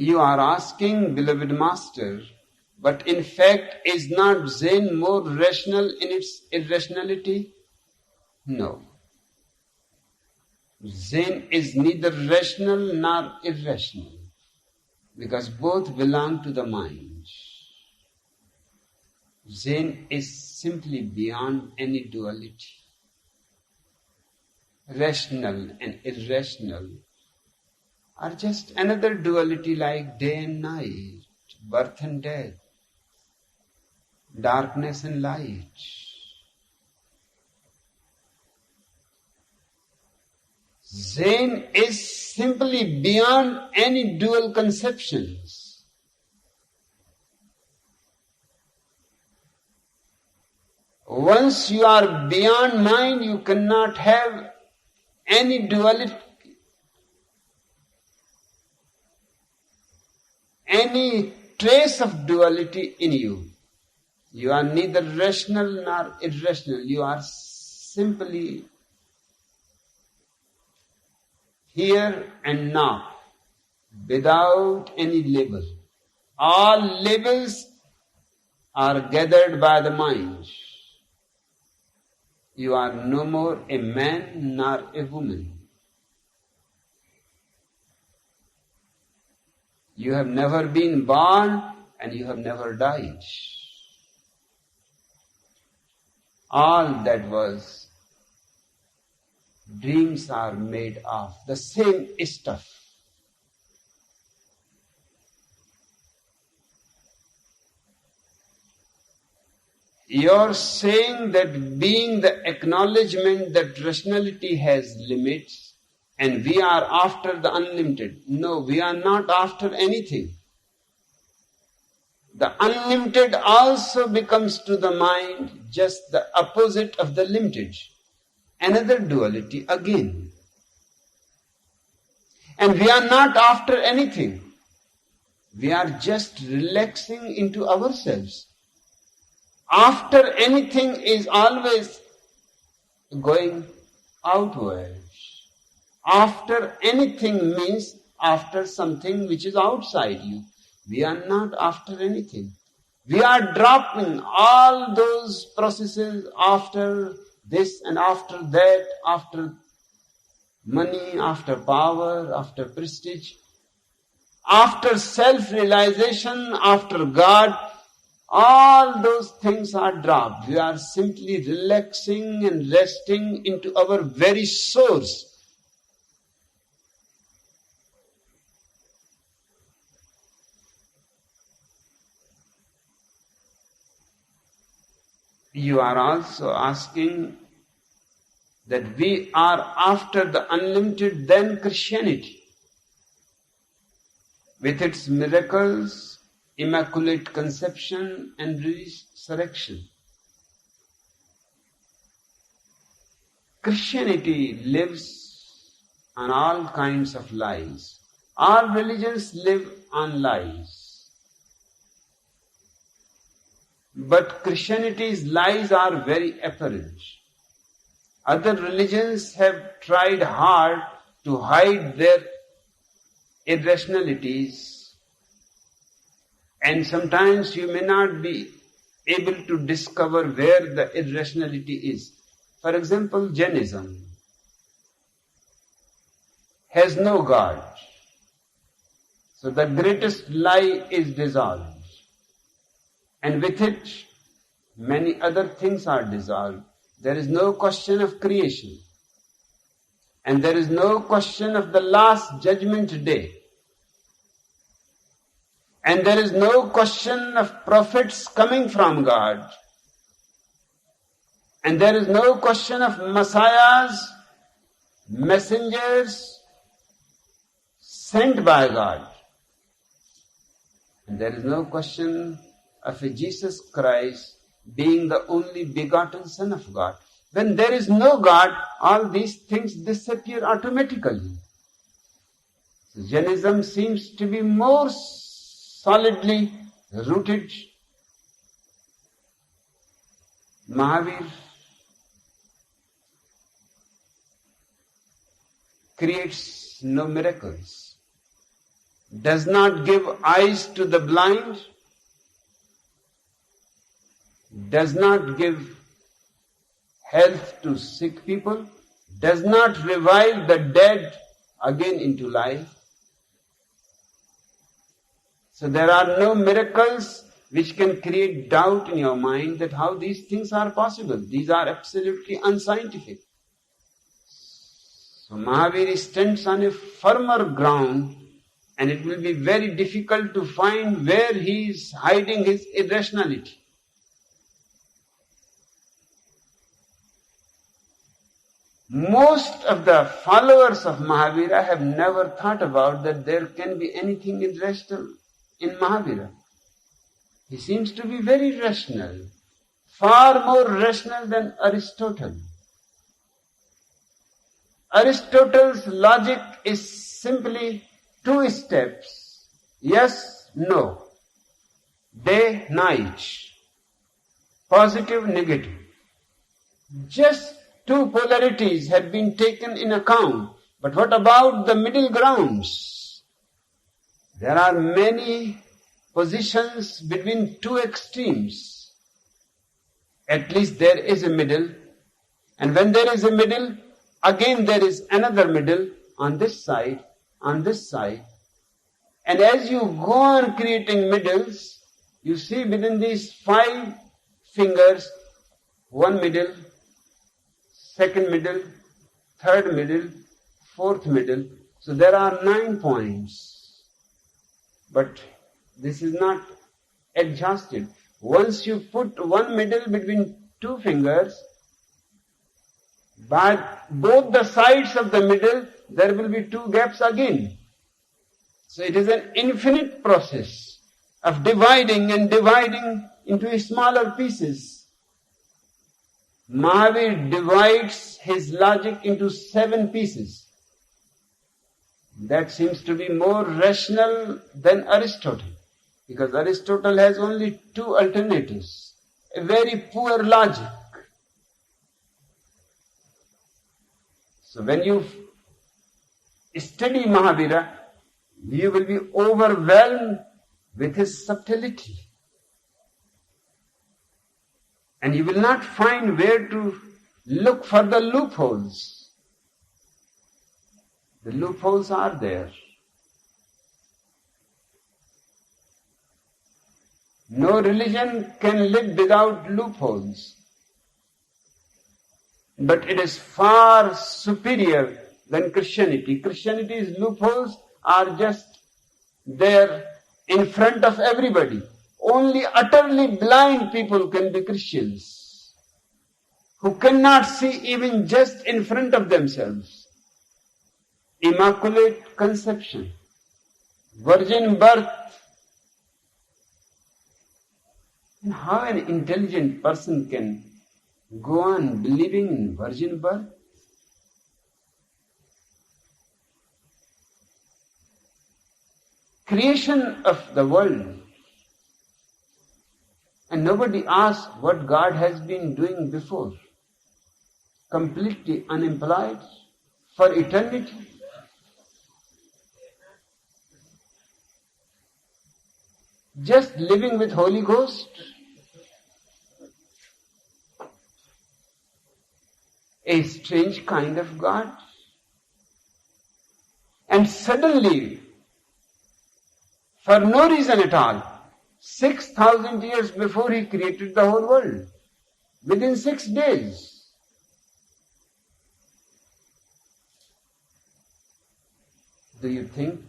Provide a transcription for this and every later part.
You are asking, beloved Master, but in fact is not Zen more rational in its irrationality? No. Zen is neither rational nor irrational, because both belong to the mind. Zen is simply beyond any duality. Rational and irrational are just another duality like day and night, birth and death, darkness and light. Zen is simply beyond any dual conceptions. Once you are beyond mind, you cannot have any duality, any trace of duality in you. You are neither rational nor irrational. You are simply here and now, without any label. All labels are gathered by the mind. You are no more a man nor a woman. You have never been born and you have never died. All that was, dreams are made of the same stuff. You're saying that being the acknowledgement that rationality has limits and we are after the unlimited. No, we are not after anything. The unlimited also becomes to the mind just the opposite of the limited. Another duality again. And we are not after anything. We are just relaxing into ourselves. After anything is always going outwards. After anything means after something which is outside you. We are not after anything. We are dropping all those processes after this and after that, after money, after power, after prestige, after self-realization, after God. All those things are dropped. We are simply relaxing and resting into our very source. You are also asking that we are after the unlimited, then Christianity, with its miracles, immaculate conception and resurrection. Christianity lives on all kinds of lies. All religions live on lies. But Christianity's lies are very apparent. Other religions have tried hard to hide their irrationalities, and sometimes you may not be able to discover where the irrationality is. For example, Jainism has no God. So the greatest lie is dissolved. And with it, many other things are dissolved. There is no question of creation. And there is no question of the last judgment day. And there is no question of prophets coming from God. And there is no question of messiahs, messengers sent by God. And there is no question of a Jesus Christ being the only begotten Son of God. When there is no God, all these things disappear automatically. So Jainism seems to be more solidly rooted. Mahavir creates no miracles. does not give eyes to the blind, does not give health to sick people, does not revive the dead again into life. So there are no miracles which can create doubt in your mind that how these things are possible. These are absolutely unscientific. So Mahavir stands on a firmer ground, and it will be very difficult to find where he is hiding his irrationality. Most of the followers of Mahavira have never thought about that there can be anything irrational in Mahavira. He seems to be very rational, far more rational than Aristotle. Aristotle's logic is simply two steps: yes, no, day, night, positive, negative. Just two polarities have been taken in account. But what about the middle grounds? There are many positions between two extremes. At least there is a middle. And when there is a middle, again there is another middle on this side, on this side. And as you go on creating middles, you see within these 5 fingers, one middle, second middle, third middle, fourth middle. So there are 9 points. But this is not exhausted. Once you put one middle between 2 fingers, by both the sides of the middle, there will be 2 gaps again. So it is an infinite process of dividing and dividing into smaller pieces. Mahavir divides his logic into 7 pieces. That seems to be more rational than Aristotle, because Aristotle has only 2 alternatives, a very poor logic. So when you study Mahavira, you will be overwhelmed with his subtlety. And you will not find where to look for the loopholes. The loopholes are there. No religion can live without loopholes. But it is far superior than Christianity. Christianity's loopholes are just there in front of everybody. Only utterly blind people can be Christians, who cannot see even just in front of themselves. Immaculate conception, virgin birth. And how an intelligent person can go on believing in virgin birth? Creation of the world. And nobody asks what God has been doing before. Completely unemployed for eternity. Just living with Holy Ghost. A strange kind of God. And suddenly, for no reason at all, 6,000 years before he created the whole world, within 6 days, do you think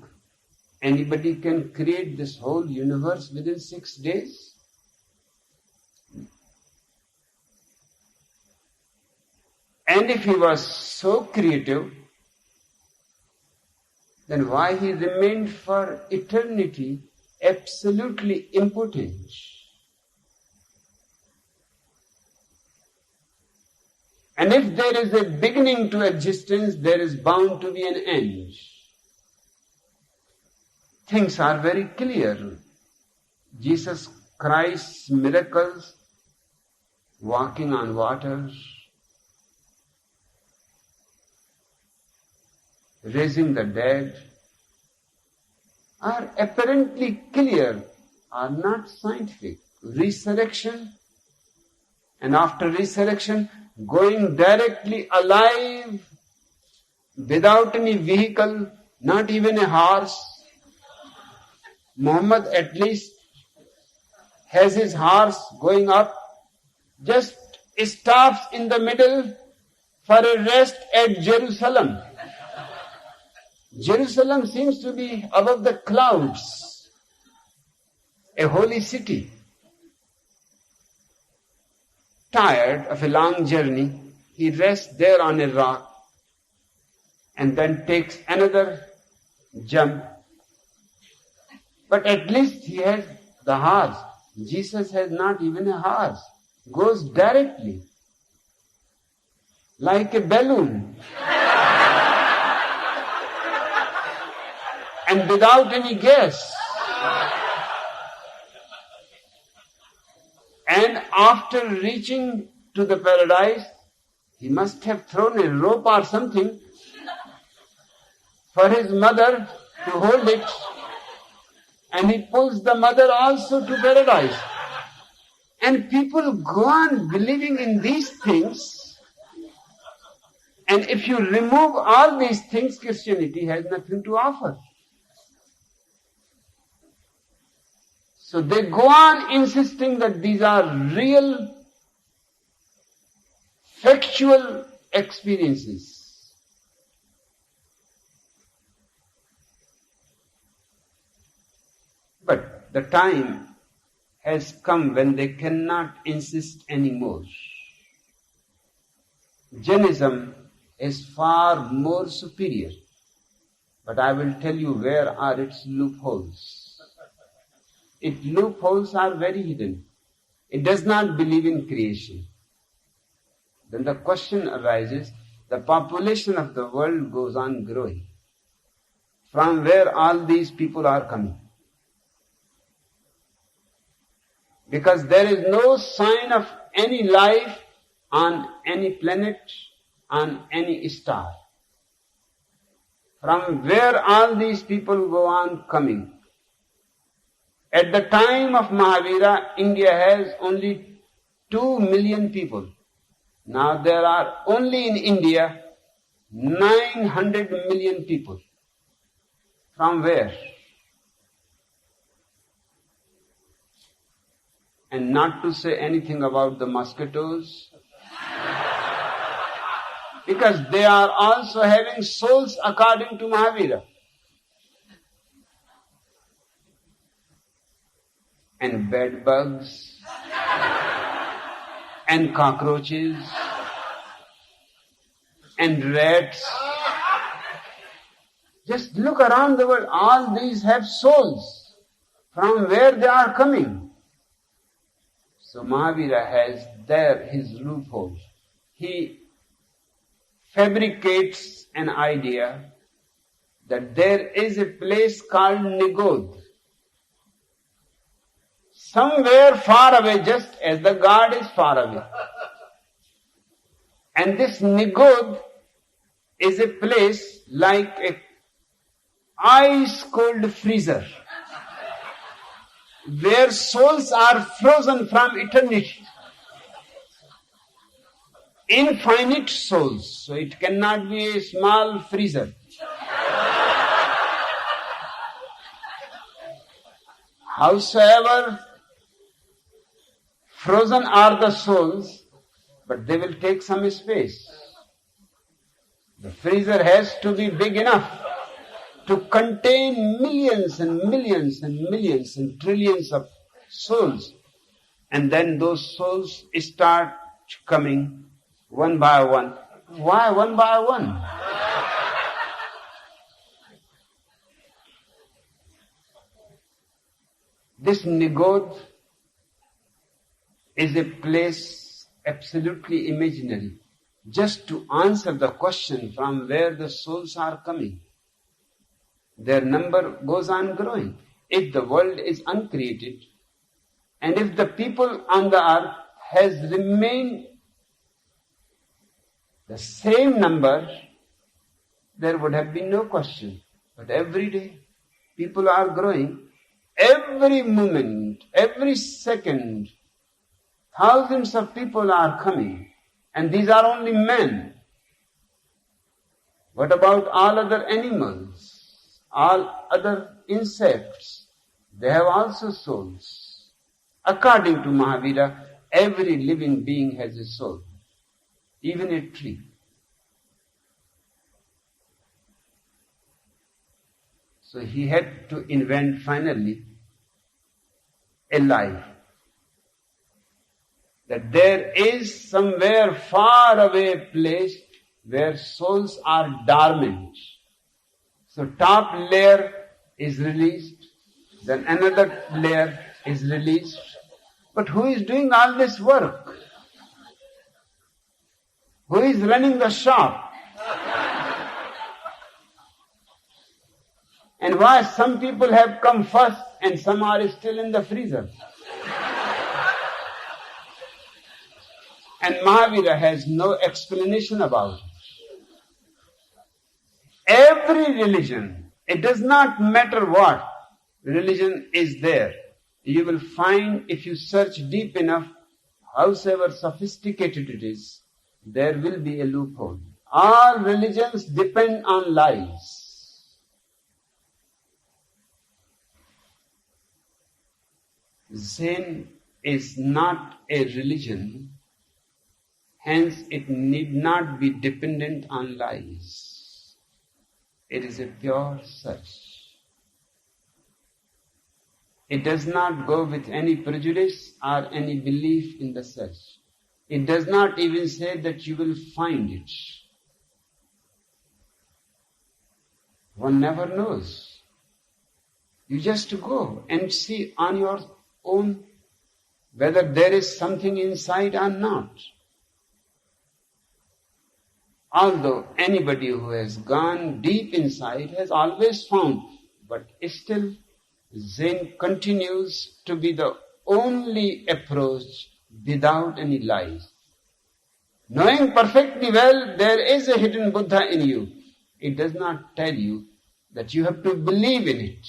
anybody can create this whole universe within 6 days? And if he was so creative, then why he remained for eternity absolutely impotent? And if there is a beginning to existence, there is bound to be an end. Things are very clear. Jesus Christ's miracles, walking on water, raising the dead, are apparently clear, are not scientific. Resurrection, and after resurrection, going directly alive without any vehicle, not even a horse. Muhammad at least has his horse going up, just stops in the middle for a rest at Jerusalem. Jerusalem seems to be above the clouds, a holy city. Tired of a long journey, he rests there on a rock and then takes another jump. But at least he has the horse. Jesus has not even a horse. Goes directly, like a balloon. And without any gas. And after reaching to the paradise, he must have thrown a rope or something for his mother to hold it. And he pulls the mother also to paradise. And people go on believing in these things. And if you remove all these things, Christianity has nothing to offer. So they go on insisting that these are real, factual experiences. But the time has come when they cannot insist anymore. Jainism is far more superior, but I will tell you where are its loopholes. Its loopholes are very hidden. It does not believe in creation. Then the question arises, the population of the world goes on growing. From where all these people are coming? Because there is no sign of any life on any planet, on any star. From where all these people go on coming? At the time of Mahavira, India has only 2 million people. Now there are only in India 900 million people. From where? And not to say anything about the mosquitoes, because they are also having souls according to Mahavira. And bed bugs, and cockroaches, and rats. Just look around the world, all these have souls. From where they are coming? So Mahavira has there his loophole. He fabricates an idea that there is a place called Nigod. Somewhere far away, just as the God is far away. And this Nigod is a place like a ice-cold freezer, where souls are frozen from eternity. Infinite souls, so it cannot be a small freezer. Howsoever frozen are the souls, but they will take some space. The freezer has to be big enough to contain millions and millions and millions and trillions of souls. And then those souls start coming one by one. Why one by one? This Nigod is a place absolutely imaginary, just to answer the question from where the souls are coming. Their number goes on growing. If the world is uncreated, and if the people on the earth has remained the same number, there would have been no question. But every day, People are growing. Every moment, every second, thousands of people are coming. And these are only men. What about all other animals, all other insects? They have also souls. According to Mahavira, every living being has a soul, even a tree. So he had to invent finally a lie. That there is somewhere far away place where souls are dormant. So top layer is released, then another layer is released. But who is doing all this work? Who is running the shop? And why some people have come first and some are still in the freezer? And Mahavira has no explanation about it. Every religion, it does not matter what religion is there, you will find if you search deep enough, howsoever sophisticated it is, there will be a loophole. All religions depend on lies. Zen is not a religion, hence it need not be dependent on lies. It is a pure search. It does not go with any prejudice or any belief in the search. It does not even say that you will find it. One never knows. You just go and see on your own whether there is something inside or not. Although anybody who has gone deep inside has always found, but still Zen continues to be the only approach without any lies. Knowing perfectly well there is a hidden Buddha in you, it does not tell you that you have to believe in it.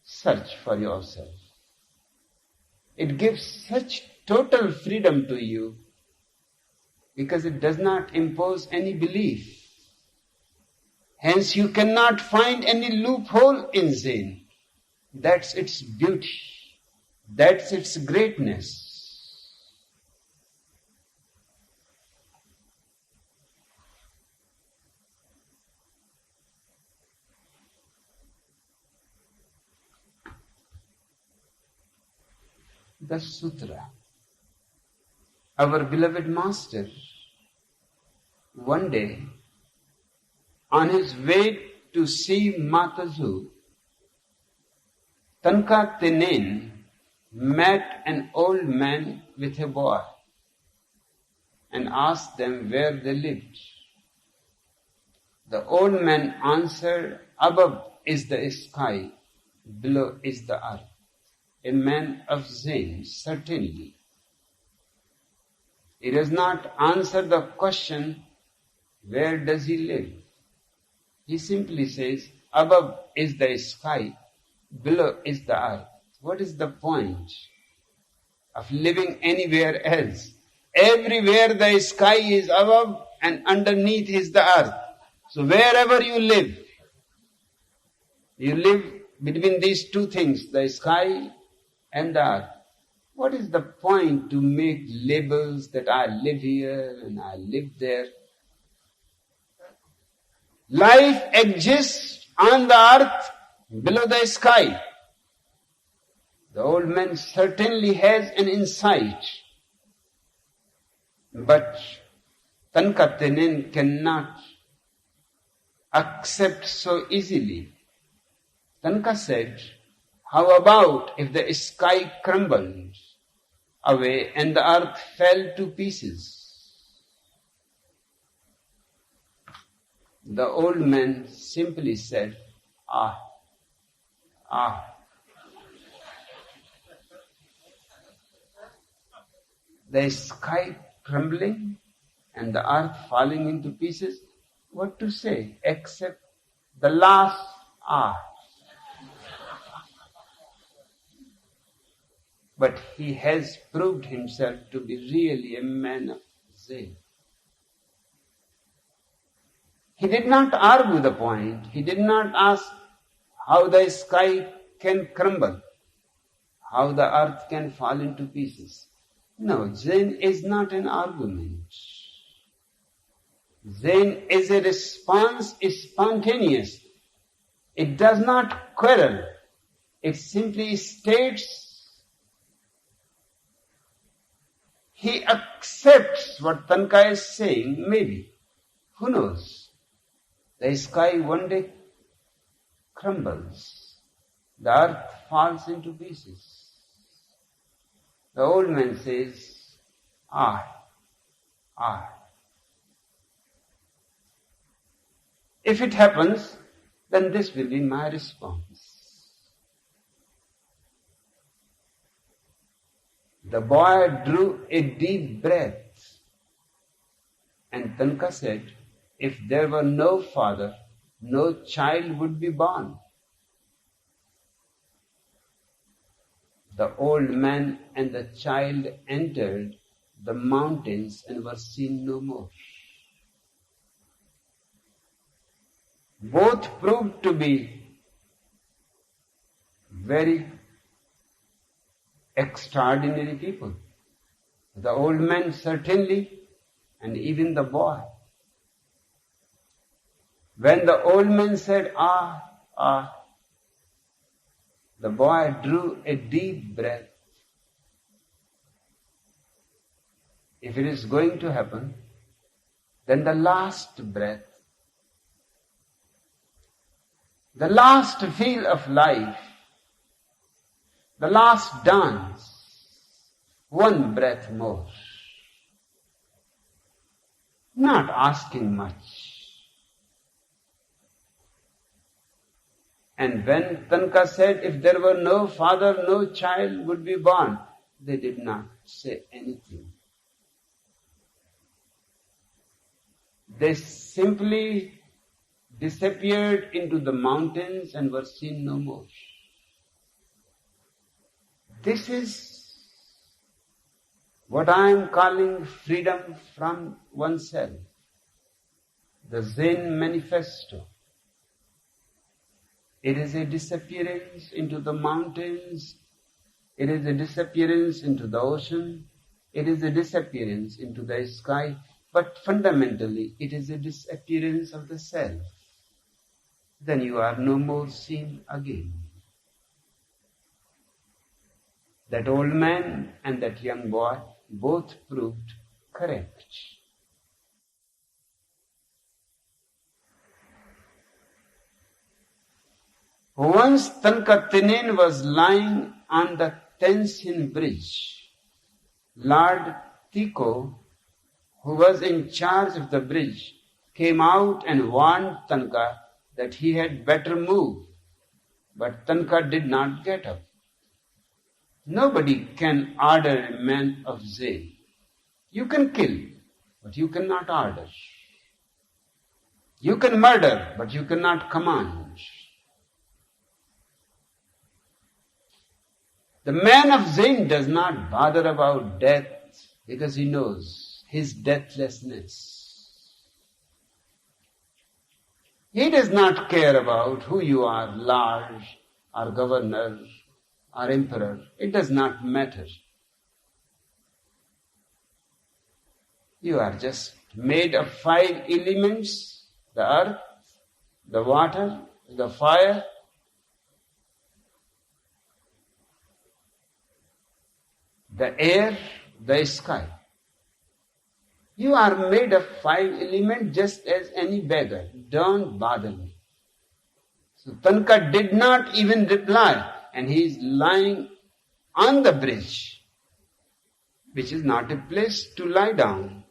Search for yourself. It gives such total freedom to you because it does not impose any belief. Hence you cannot find any loophole in Zen. That's its beauty. That's its greatness. The Sutra. Our beloved Master, one day, on his way to see Matazu, Tanka Tenen met an old man with a boy and asked them where they lived. The old man answered, above is the sky, below is the earth. A man of Zen, certainly. He does not answer the question, where does he live? He simply says, above is the sky, below is the earth. What is the point of living anywhere else? Everywhere the sky is above and underneath is the earth. So wherever you live between these two things, the sky and the earth. What is the point to make labels that I live here and I live there? Life exists on the earth, below the sky. The old man certainly has an insight, but Tanka Tenen cannot accept so easily. Tanka said, how about if the sky crumbled away and the earth fell to pieces? The old man simply said, ah. The sky crumbling and the earth falling into pieces, what to say except the last art. But he has proved himself to be really a man of Zen. He did not argue the point. He did not ask how the sky can crumble, how the earth can fall into pieces. No, Zen is not an argument. Zen is a response, is spontaneous. It does not quarrel. It simply states. He accepts what Tanka is saying, maybe. Who knows? The sky one day crumbles. The earth falls into pieces. The old man says, I. If it happens, then this will be my response. The boy drew a deep breath, and Tanka said, if there were no father, no child would be born. The old man and the child entered the mountains and were seen no more. Both proved to be very extraordinary people. The old man certainly, and even the boy. When the old man said, the boy drew a deep breath. If it is going to happen, then the last breath, the last feel of life, the last dance, one breath more. Not asking much. And when Tanka said, if there were no father, no child would be born, they did not say anything. They simply disappeared into the mountains and were seen no more. This is what I am calling freedom from oneself. The Zen Manifesto. It is a disappearance into the mountains. It is a disappearance into the ocean. It is a disappearance into the sky. But fundamentally, it is a disappearance of the self. Then you are no more seen again. That old man and that young boy both proved correct. Once Tanka Tenen was lying on the Tenzin bridge. Lord Tycho, who was in charge of the bridge, came out and warned Tanka that he had better move. But Tanka did not get up. Nobody can order a man of Zen. You can kill, but you cannot order. You can murder, but you cannot command. The man of Zen does not bother about death because he knows his deathlessness. He does not care about who you are, Lord or governor or emperor. It does not matter. You are just made of 5 elements: the earth, the water, the fire, the air, the sky. You are made of 5 elements just as any beggar. Don't bother me. So Tanka did not even reply, and he is lying on the bridge, which is not a place to lie down.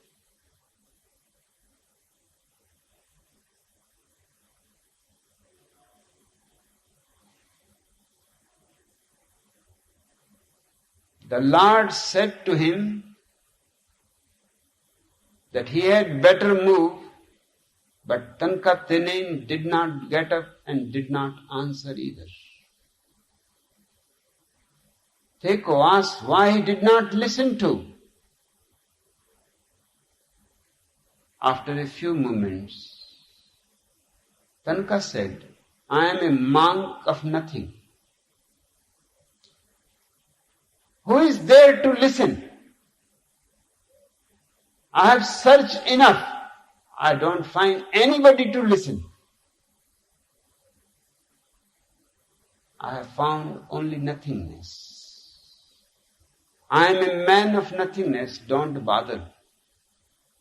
The Lord said to him that he had better move But Tanka Tenin did not get up and did not answer either. Teko asked why he did not listen to. After a few moments, Tanka said, I am a monk of nothing. Who is there to listen? I have searched enough. I don't find anybody to listen. I have found only nothingness. I am a man of nothingness, don't bother.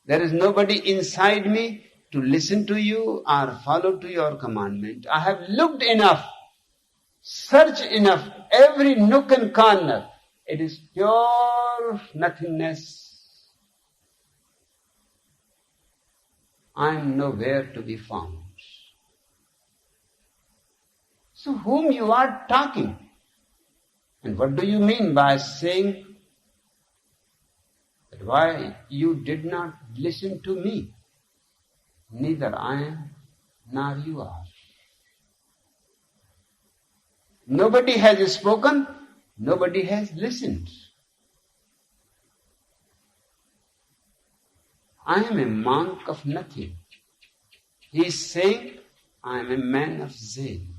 There is nobody inside me to listen to you or follow to your commandment. I have looked enough, searched enough, every nook and corner. It is pure nothingness. I am nowhere to be found. So whom you are talking? And what do you mean by saying that why you did not listen to me? Neither I am nor you are. Nobody has spoken, nobody has listened. I am a monk of nothing. He is saying, I am a man of Zen.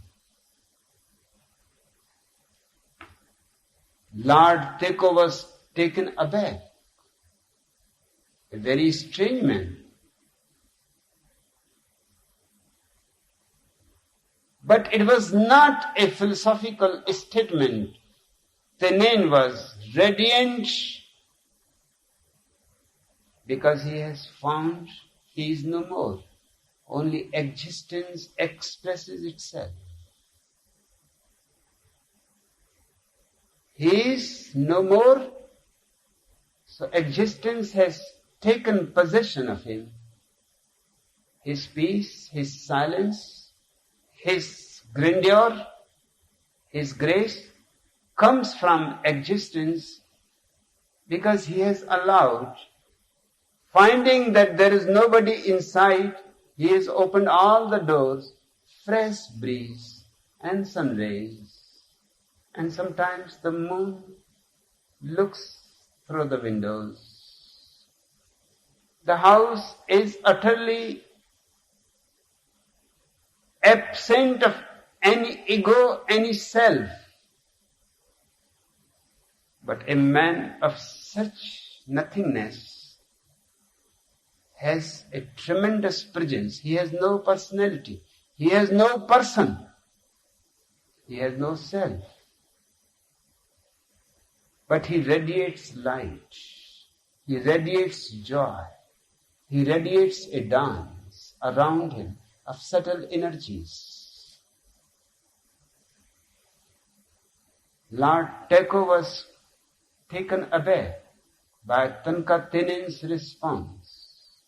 Lord Teko was taken aback. A very strange man. But it was not a philosophical statement. Tenin was radiant because he has found he is no more. Only existence expresses itself. He is no more, so existence has taken possession of him. His peace, his silence, his grandeur, his grace comes from existence because he has allowed, finding that there is nobody inside, he has opened all the doors, fresh breeze and sun rays. And sometimes the moon looks through the windows. The house is utterly absent of any ego, any self. But a man of such nothingness has a tremendous presence. He has no personality. He has no person. He has no self. But he radiates light. He radiates joy. He radiates a dance around him of subtle energies. Lord Teko was taken aback by Tanka Tenin's response,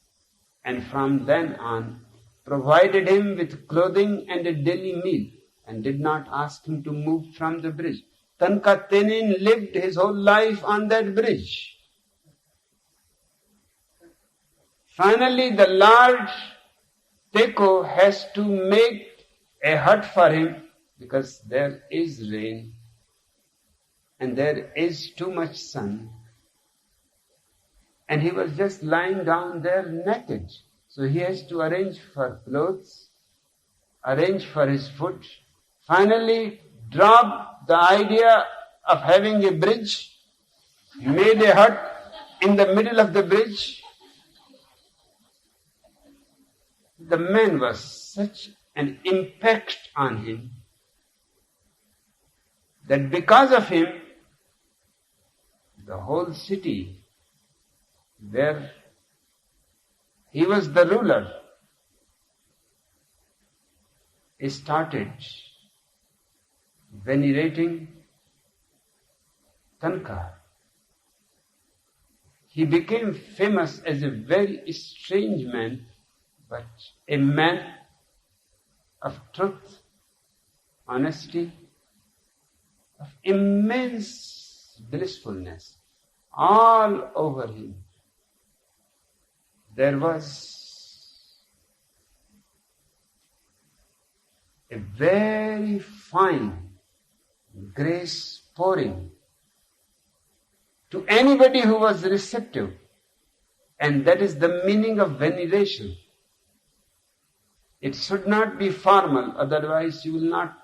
and from then on provided him with clothing and a daily meal, and did not ask him to move from the bridge. Tanka Tenin lived his whole life on that bridge. Finally, the Lord Teko has to make a hut for him because there is rain and there is too much sun. And he was just lying down there naked. So he has to arrange for clothes, arrange for his food. Finally, drop the idea of having a bridge, made a hut in the middle of the bridge. The man was such an impact on him that because of him, the whole city where he was the ruler started venerating Tanka. He became famous as a very strange man, but a man of truth, honesty, of immense blissfulness. All over him there was a very fine grace pouring to anybody who was receptive. And that is the meaning of veneration. It should not be formal, otherwise you will not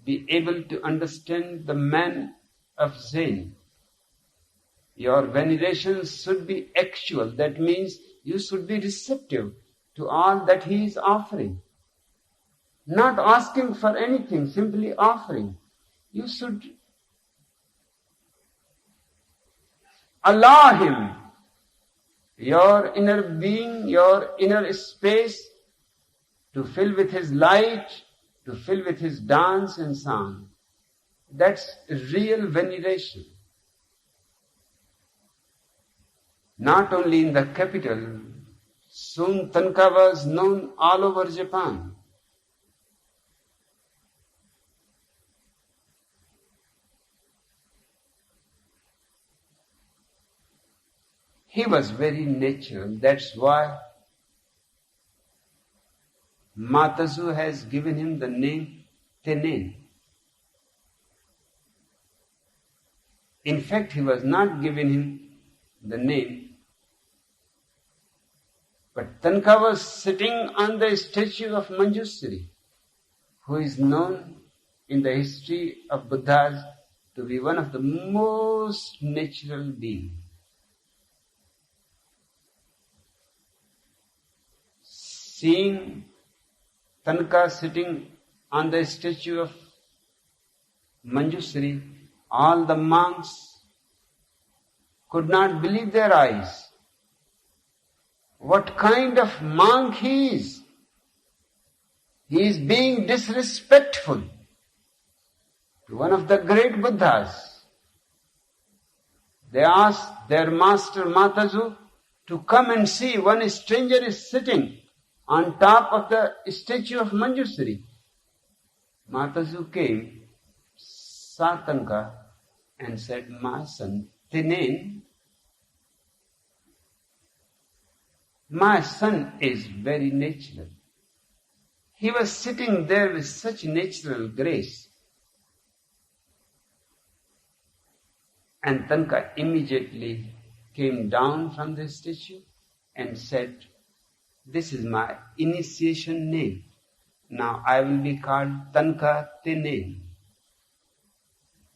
be able to understand the man of Zen. Your veneration should be actual. That means you should be receptive to all that he is offering. Not asking for anything, simply offering. You should allow him, your inner being, your inner space, to fill with his light, to fill with his dance and song. That's real veneration. Not only in the capital, soon Tanka was known all over Japan. He was very natural. That's why Matazu has given him the name Tenen. In fact, he was not given him the name, but Tanka was sitting on the statue of Manjushri, who is known in the history of Buddhas to be one of the most natural beings. Seeing Tanka sitting on the statue of Manjushri, all the monks could not believe their eyes. What kind of monk he is? He is being disrespectful to one of the great Buddhas. They asked their master Matazu to come and see. One stranger is sitting on top of the statue of Manjushri. Matazu came, saw Tanka, and said, "My son, Tenen, my son is very natural." He was sitting there with such natural grace. And Tanka immediately came down from the statue and said, "This is my initiation name. Now I will be called Tanka Tenen."